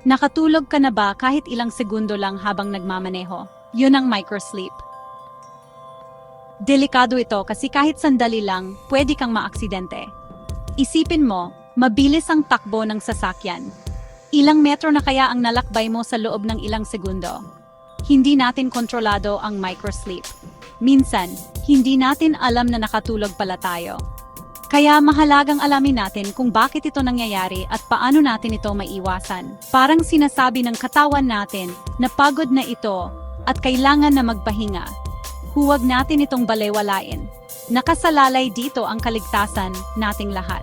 Nakatulog ka na ba kahit ilang segundo lang habang nagmamaneho? Yun ang microsleep. Delikado ito kasi kahit sandali lang, pwede kang maaksidente. Isipin mo, mabilis ang takbo ng sasakyan. Ilang metro na kaya ang nalakbay mo sa loob ng ilang segundo? Hindi natin kontrolado ang microsleep. Minsan, hindi natin alam na nakatulog pala tayo. Kaya mahalagang alamin natin kung bakit ito nangyayari at paano natin ito maiwasan. Parang sinasabi ng katawan natin na pagod na ito at kailangan na magpahinga. Huwag natin itong balewalain. Nakasalalay dito ang kaligtasan nating lahat.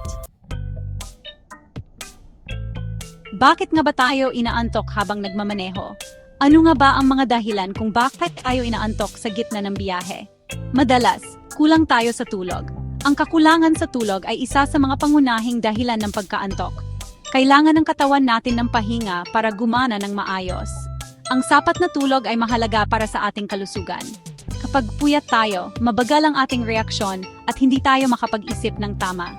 Bakit nga ba tayo inaantok habang nagmamaneho? Ano nga ba ang mga dahilan kung bakit tayo inaantok sa gitna ng biyahe? Madalas, kulang tayo sa tulog. Ang kakulangan sa tulog ay isa sa mga pangunahing dahilan ng pagkaantok. Kailangan ng katawan natin ng pahinga para gumana ng maayos. Ang sapat na tulog ay mahalaga para sa ating kalusugan. Kapag puyat tayo, mabagal ang ating reaksyon at hindi tayo makapag-isip ng tama.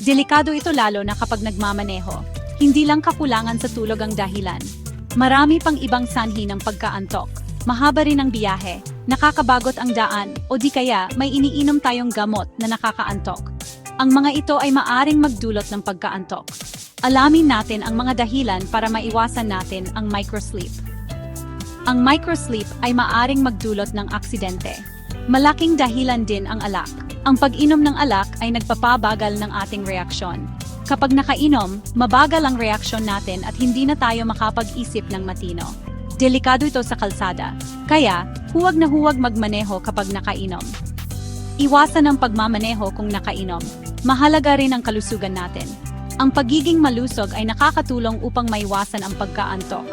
Delikado ito lalo na kapag nagmamaneho. Hindi lang kakulangan sa tulog ang dahilan. Marami pang ibang sanhi ng pagkaantok. Mahaba rin ang biyahe, nakakabagot ang daan, o di kaya may iniinom tayong gamot na nakakaantok. Ang mga ito ay maaring magdulot ng pagkaantok. Alamin natin ang mga dahilan para maiwasan natin ang microsleep. Ang microsleep ay maaring magdulot ng aksidente. Malaking dahilan din ang alak. Ang pag-inom ng alak ay nagpapabagal ng ating reaksyon. Kapag nakainom, mabagal ang reaksyon natin at hindi na tayo makapag-isip ng matino. Delikado ito sa kalsada, kaya huwag na huwag magmaneho kapag nakainom. Iwasan ang pagmamaneho kung nakainom. Mahalaga rin ang kalusugan natin. Ang pagiging malusog ay nakakatulong upang maiwasan ang pagkaantok.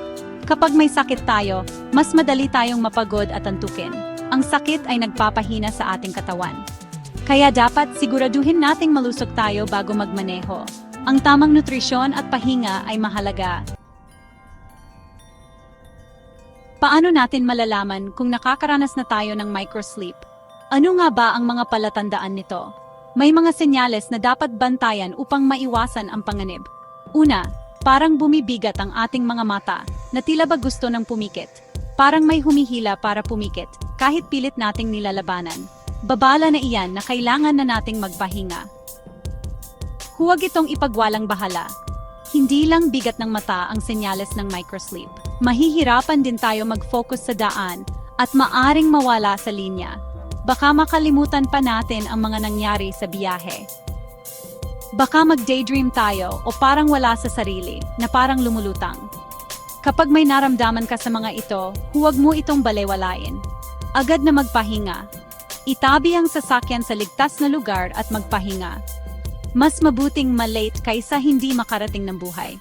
Kapag may sakit tayo, mas madali tayong mapagod at antukin. Ang sakit ay nagpapahina sa ating katawan. Kaya dapat siguraduhin nating malusog tayo bago magmaneho. Ang tamang nutrisyon at pahinga ay mahalaga. Paano natin malalaman kung nakakaranas na tayo ng microsleep? Ano nga ba ang mga palatandaan nito? May mga senyales na dapat bantayan upang maiwasan ang panganib. Una, parang bumibigat ang ating mga mata na tila ba gusto ng pumikit. Parang may humihila para pumikit, kahit pilit nating nilalabanan. Babala na iyan na kailangan na nating magpahinga. Huwag itong ipagwalang bahala. Hindi lang bigat ng mata ang senyales ng microsleep. Mahihirapan din tayo mag-focus sa daan at maaring mawala sa linya. Baka makalimutan pa natin ang mga nangyari sa biyahe. Baka mag-daydream tayo o parang wala sa sarili na parang lumulutang. Kapag may naramdaman ka sa mga ito, huwag mo itong balewalain. Agad na magpahinga. Itabi ang sasakyan sa ligtas na lugar at magpahinga. Mas mabuting malate kaysa hindi makarating ng buhay.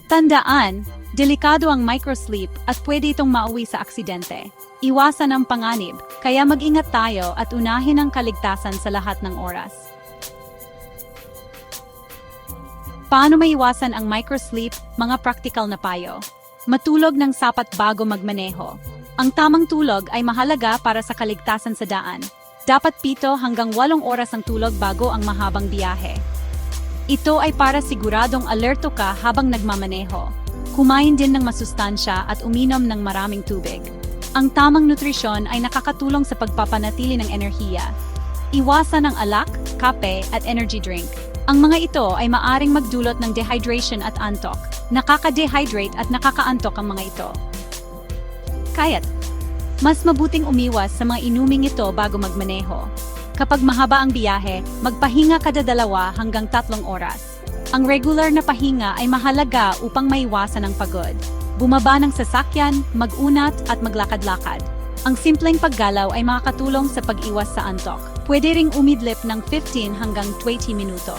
Tandaan, delikado ang microsleep at pwede itong mauwi sa aksidente. Iwasan ang panganib, kaya mag-ingat tayo at unahin ang kaligtasan sa lahat ng oras. Paano maiwasan ang microsleep? Mga practical na payo. Matulog ng sapat bago magmaneho. Ang tamang tulog ay mahalaga para sa kaligtasan sa daan. Dapat 7 hanggang 8 oras ang tulog bago ang mahabang biyahe. Ito ay para siguradong alerto ka habang nagmamaneho. Kumain din ng masustansya at uminom ng maraming tubig. Ang tamang nutrisyon ay nakakatulong sa pagpapanatili ng enerhiya. Iwasan ang alak, kape at energy drink. Ang mga ito ay maaring magdulot ng dehydration at antok. Nakaka-dehydrate at nakakaantok ang mga ito. Kaya't mas mabuting umiwas sa mga inuming ito bago magmaneho. Kapag mahaba ang biyahe, magpahinga kada 2 hanggang 3 oras. Ang regular na pahinga ay mahalaga upang maiwasan ang pagod. Bumaba ng sasakyan, mag-unat at maglakad-lakad. Ang simpleng paggalaw ay makakatulong sa pag-iwas sa antok. Pwede ring umidlip ng 15 hanggang 20 minuto.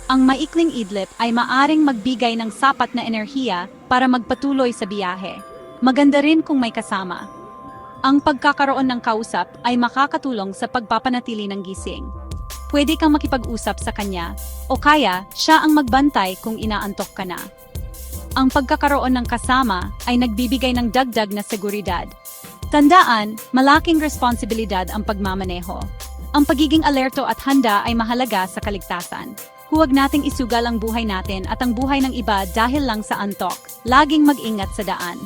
Ang maikling idlip ay maaring magbigay ng sapat na enerhiya para magpatuloy sa biyahe. Maganda rin kung may kasama. Ang pagkakaroon ng kausap ay makakatulong sa pagpapanatili ng gising. Pwede kang makipag-usap sa kanya, o kaya siya ang magbantay kung inaantok ka na. Ang pagkakaroon ng kasama ay nagbibigay ng dagdag na seguridad. Tandaan, malaking responsibilidad ang pagmamaneho. Ang pagiging alerto at handa ay mahalaga sa kaligtasan. Huwag nating isugal ang buhay natin at ang buhay ng iba dahil lang sa antok. Laging mag-ingat sa daan.